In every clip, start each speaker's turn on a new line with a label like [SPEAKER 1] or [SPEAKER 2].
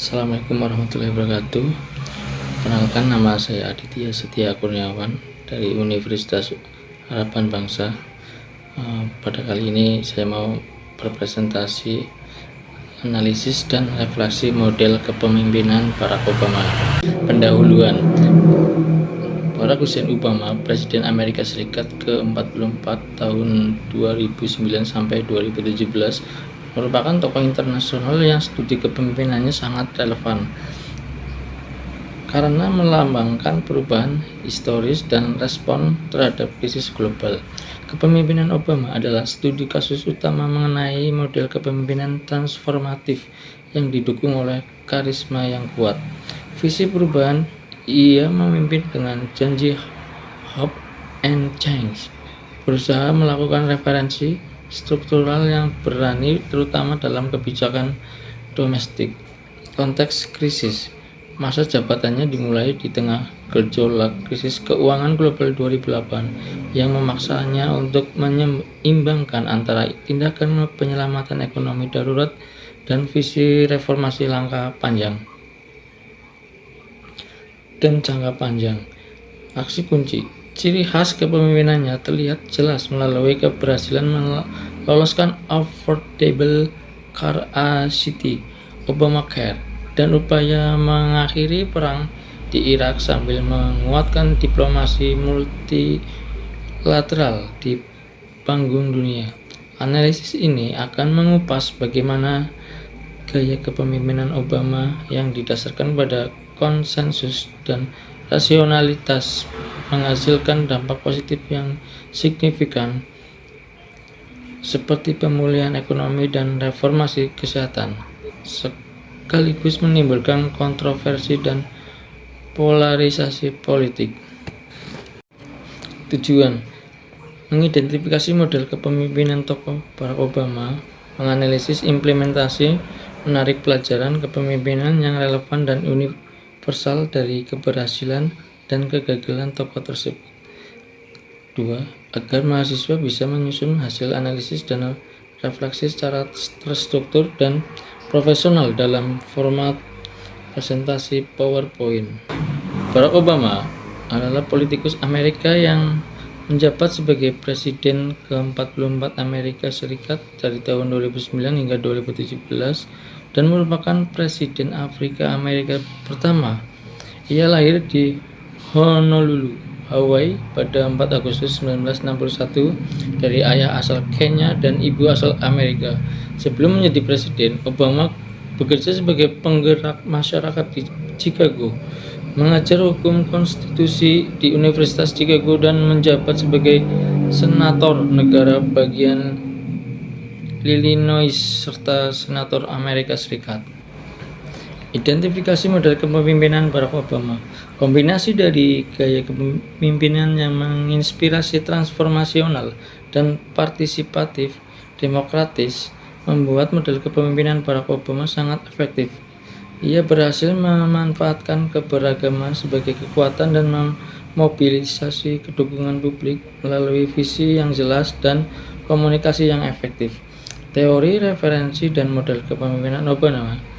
[SPEAKER 1] Assalamualaikum warahmatullahi wabarakatuh. Perkenalkan, nama saya Aditya Setia Kurniawan dari Universitas Harapan Bangsa. Pada kali ini saya mau berpresentasi analisis dan refleksi model kepemimpinan Barack Obama. Pendahuluan. Barack Hussein Obama, Presiden Amerika Serikat ke-44 tahun 2009 sampai 2017, merupakan tokoh internasional yang studi kepemimpinannya sangat relevan karena melambangkan perubahan historis dan respon terhadap krisis global. Kepemimpinan Obama adalah studi kasus utama mengenai model kepemimpinan transformatif yang didukung oleh karisma yang kuat. Visi perubahan, ia memimpin dengan janji hope and change, berusaha melakukan referensi struktural yang berani terutama dalam kebijakan domestik. Konteks krisis. Masa jabatannya dimulai di tengah gejolak krisis keuangan global 2008 yang memaksanya untuk menyeimbangkan antara tindakan penyelamatan ekonomi darurat dan visi reformasi langkah panjang dan jangka panjang. Aksi kunci. Ciri khas kepemimpinannya terlihat jelas melalui keberhasilan meloloskan Affordable Care Act, Obamacare, dan upaya mengakhiri perang di Irak sambil menguatkan diplomasi multilateral di panggung dunia. Analisis ini akan mengupas bagaimana gaya kepemimpinan Obama yang didasarkan pada konsensus dan rasionalitas menghasilkan dampak positif yang signifikan seperti pemulihan ekonomi dan reformasi kesehatan, sekaligus menimbulkan kontroversi dan polarisasi politik. Tujuan: mengidentifikasi model kepemimpinan tokoh Barack Obama, menganalisis implementasi, menarik pelajaran kepemimpinan yang relevan dan universal dari keberhasilan dan kegagalan tokoh tersebut. 2. Agar mahasiswa bisa menyusun hasil analisis dan refleksi secara terstruktur dan profesional dalam format presentasi PowerPoint. Barack Obama adalah politikus Amerika yang menjabat sebagai Presiden ke-44 Amerika Serikat dari tahun 2009 hingga 2017 dan merupakan Presiden Afrika Amerika pertama. Ia lahir di Honolulu, Hawaii pada 4 Agustus 1961 dari ayah asal Kenya dan ibu asal Amerika. Sebelum menjadi presiden, Obama bekerja sebagai penggerak masyarakat di Chicago, mengajar hukum konstitusi di Universitas Chicago dan menjabat sebagai senator negara bagian Illinois serta senator Amerika Serikat. Identifikasi model kepemimpinan Barack Obama. Kombinasi dari gaya kepemimpinan yang menginspirasi transformasional dan partisipatif demokratis membuat model kepemimpinan Barack Obama sangat efektif. Ia berhasil memanfaatkan keberagaman sebagai kekuatan dan memobilisasi dukungan publik melalui visi yang jelas dan komunikasi yang efektif. Teori, referensi, dan model kepemimpinan Obama.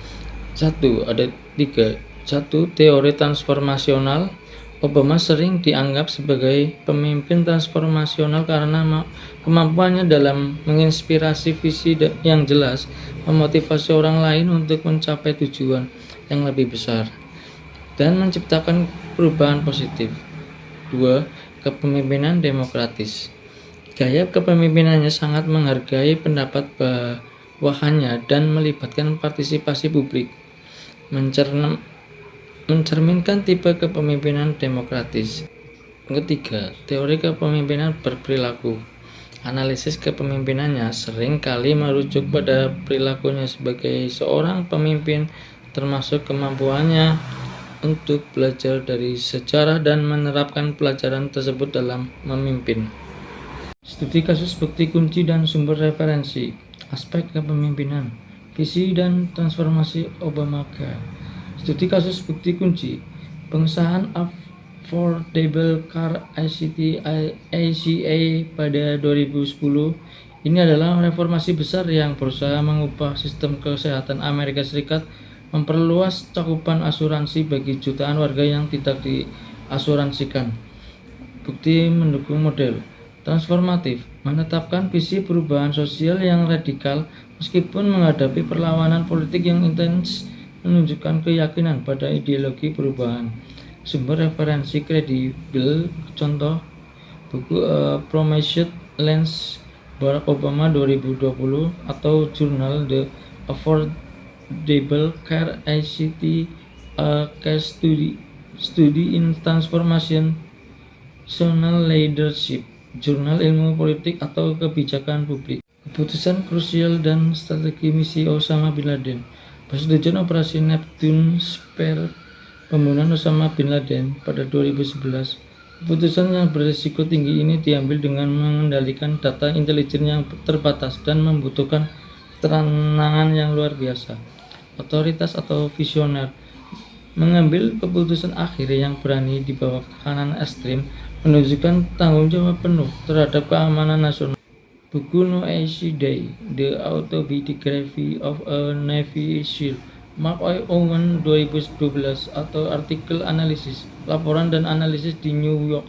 [SPEAKER 1] 1. Ada 3. 1. Teori transformasional. Obama sering dianggap sebagai pemimpin transformasional karena kemampuannya dalam menginspirasi visi yang jelas, memotivasi orang lain untuk mencapai tujuan yang lebih besar, dan menciptakan perubahan positif. 2. Kepemimpinan demokratis. Gaya kepemimpinannya sangat menghargai pendapat bawahannya dan melibatkan partisipasi publik, mencerminkan tipe kepemimpinan demokratis. Ketiga, teori kepemimpinan berperilaku. Analisis kepemimpinannya sering kali merujuk pada perilakunya sebagai seorang pemimpin, termasuk kemampuannya untuk belajar dari sejarah dan menerapkan pelajaran tersebut dalam memimpin. Studi kasus bukti kunci dan sumber referensi. Aspek kepemimpinan, visi dan transformasi Obamacare. Studi kasus bukti kunci. Pengesahan Affordable Care Act (ACA) pada 2010. Ini adalah reformasi besar yang berusaha mengubah sistem kesehatan Amerika Serikat memperluas cakupan asuransi bagi jutaan warga yang tidak diasuransikan. Bukti mendukung model transformatif, menetapkan visi perubahan sosial yang radikal meskipun menghadapi perlawanan politik yang intens, menunjukkan keyakinan pada ideologi perubahan. Sumber referensi kredibel, contoh buku Promised Lands Barack Obama 2020 atau jurnal The Affordable Care ICT, a Case Study in Transformational Leadership, jurnal ilmu politik atau kebijakan publik. Keputusan krusial dan strategi misi Osama bin Laden. Persetujuan operasi Neptune Spear pembunuhan Osama bin Laden pada 2011. Keputusan yang berisiko tinggi ini diambil dengan mengendalikan data intelijen yang terbatas dan membutuhkan ketenangan yang luar biasa. Otoritas atau visioner mengambil keputusan akhir yang berani di bawah tekanan ekstrim, menunjukkan tanggung jawab penuh terhadap keamanan nasional. Buku No Easy Day, The Autobiography of a Navy SEAL, Mark I. Owen 2012, atau artikel analisis, laporan dan analisis di New York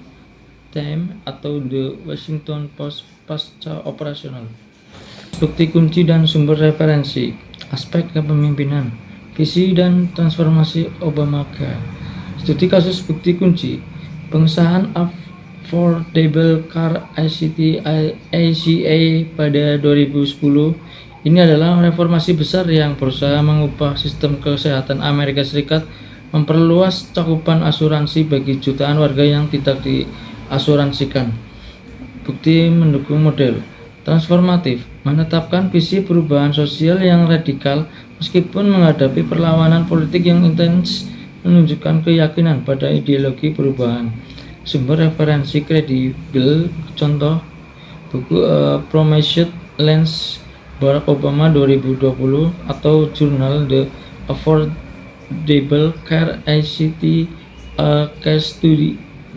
[SPEAKER 1] Times atau The Washington Post pasca operasional. Bukti kunci dan sumber referensi, aspek kepemimpinan, visi dan transformasi Obamacare. Studi kasus bukti kunci, pengesahan Affordable Care ICT ACA pada 2010. Ini adalah reformasi besar yang berusaha mengubah sistem kesehatan Amerika Serikat, memperluas cakupan asuransi bagi jutaan warga yang tidak diasuransikan. Bukti mendukung model transformatif, menetapkan visi perubahan sosial yang radikal meskipun menghadapi perlawanan politik yang intens, menunjukkan keyakinan pada ideologi perubahan. Sumber referensi kredibel, contoh buku Promised Lands Barack Obama 2020 atau jurnal The Affordable Care ICT, a Case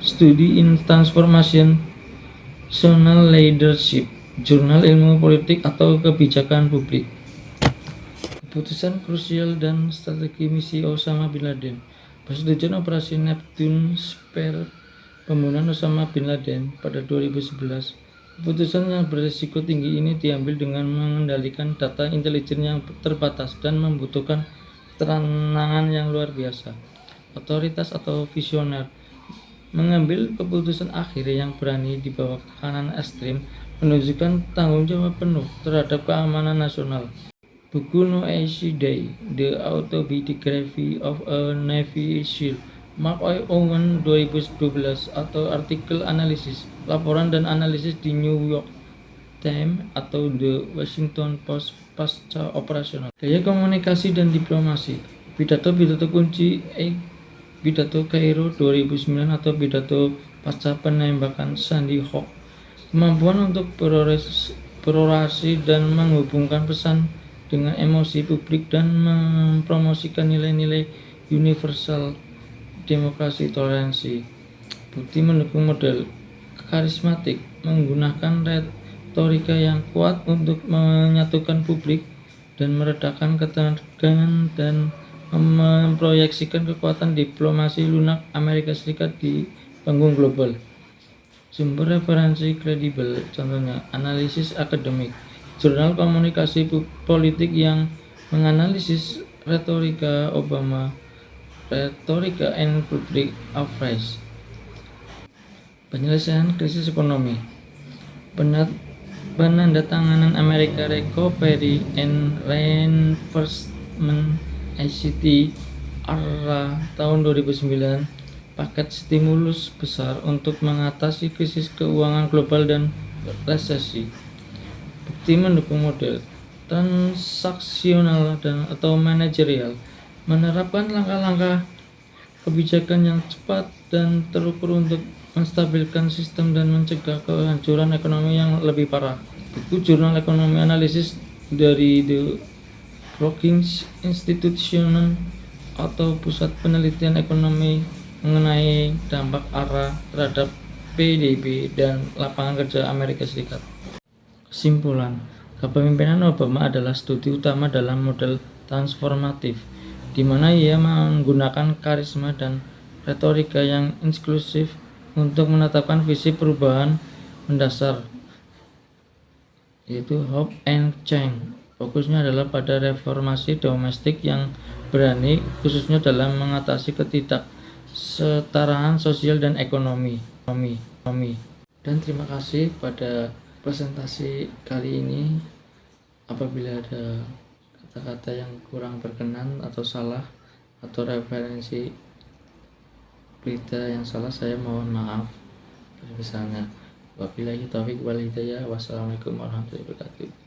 [SPEAKER 1] Study in Transformational Leadership, jurnal ilmu politik atau kebijakan publik. Keputusan krusial dan strategi misi Osama bin Laden. Persetujuan operasi Neptune Spear pembunuhan Osama bin Laden pada 2011. Keputusan yang berisiko tinggi ini diambil dengan mengendalikan data intelijen yang terbatas dan membutuhkan ketenangan yang luar biasa. Otoritas atau visioner mengambil keputusan akhir yang berani di bawah tekanan ekstrim, menunjukkan tanggung jawab penuh terhadap keamanan nasional. Buku No Easy Day, The Autobiography of a Navy SEAL, Mark I. Owen 2012, atau artikel analisis, laporan dan analisis di New York Times atau The Washington Post pasca operasional. Gaya komunikasi dan diplomasi, pidato kunci pidato Kairo 2009 atau pidato pasca penembakan Sandy Hook. Kemampuan untuk berorasi dan menghubungkan pesan dengan emosi publik dan mempromosikan nilai-nilai universal, demokrasi, toleransi. Bukti mendukung model karismatik, menggunakan retorika yang kuat untuk menyatukan publik dan meredakan ketegangan dan memproyeksikan kekuatan diplomasi lunak Amerika Serikat di panggung global. Sumber referensi kredibel, contohnya analisis akademik, jurnal komunikasi politik yang menganalisis retorika Obama, retorika and public affairs. Penyelesaian krisis ekonomi, penandatanganan Amerika Recovery and Reinvestment ICT ARRA tahun 2009, paket stimulus besar untuk mengatasi krisis keuangan global dan resesi. Bukti mendukung model transaksional dan atau manajerial, menerapkan langkah-langkah kebijakan yang cepat dan terukur untuk menstabilkan sistem dan mencegah kehancuran ekonomi yang lebih parah. Buku jurnal ekonomi analisis dari The Brookings Institution atau Pusat Penelitian Ekonomi mengenai dampak ARRA terhadap PDB dan lapangan kerja Amerika Serikat. Kesimpulan, kepemimpinan Obama adalah studi utama dalam model transformatif. di mana ia menggunakan karisma dan retorika yang inklusif untuk menetapkan visi perubahan mendasar, yaitu Hope and Change. Fokusnya adalah pada reformasi domestik yang berani, khususnya dalam mengatasi ketidaksetaraan sosial dan ekonomi. Dan terima kasih pada presentasi kali ini. Apabila ada kata-kata yang kurang berkenan atau salah atau referensi berita yang salah, saya mohon maaf. Misalnya, wabillahi taufiq wal hidayah. Wassalamualaikum warahmatullahi wabarakatuh.